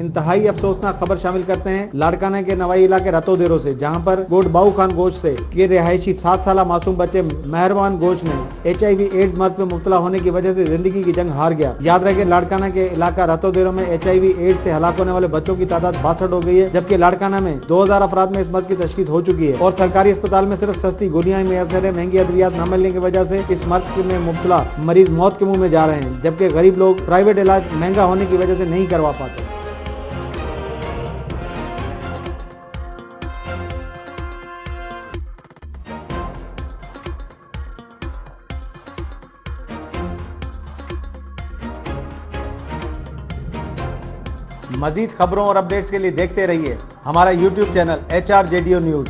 इंतहाई अफसोसनाक खबर शामिल करते हैं लाड़काना के नवाई इलाके रतोदेरो से, जहां पर गोडबाऊ खान गोश से के रिहायशी 7 साल मासूम बच्चे मेहरबान गोश ने HIV एड्स मर्ज में मुब्तला होने की वजह से जिंदगी की जंग हार गया। याद रहे लाड़काना के इलाका रतोदेरो में HIV एड्स से हलाक होने वाले बच्चों की तादाद 62 हो गई है, जबकि लाड़काना में 2000 अफराद में इस मर्ज की तशखीस हो चुकी है और सरकारी अस्पताल में सिर्फ सस्ती गोलियां मैसर है। महंगी अद्वियात न मिलने की वजह से इस मर्ज में मुब्तला मरीज मौत के मुंह में जा रहे हैं, जबकि गरीब लोग प्राइवेट इलाज महंगा होने की वजह से नहीं करवा पाते। मजीद खबरों और अपडेट्स के लिए देखते रहिए हमारा YouTube चैनल HRJDO न्यूज।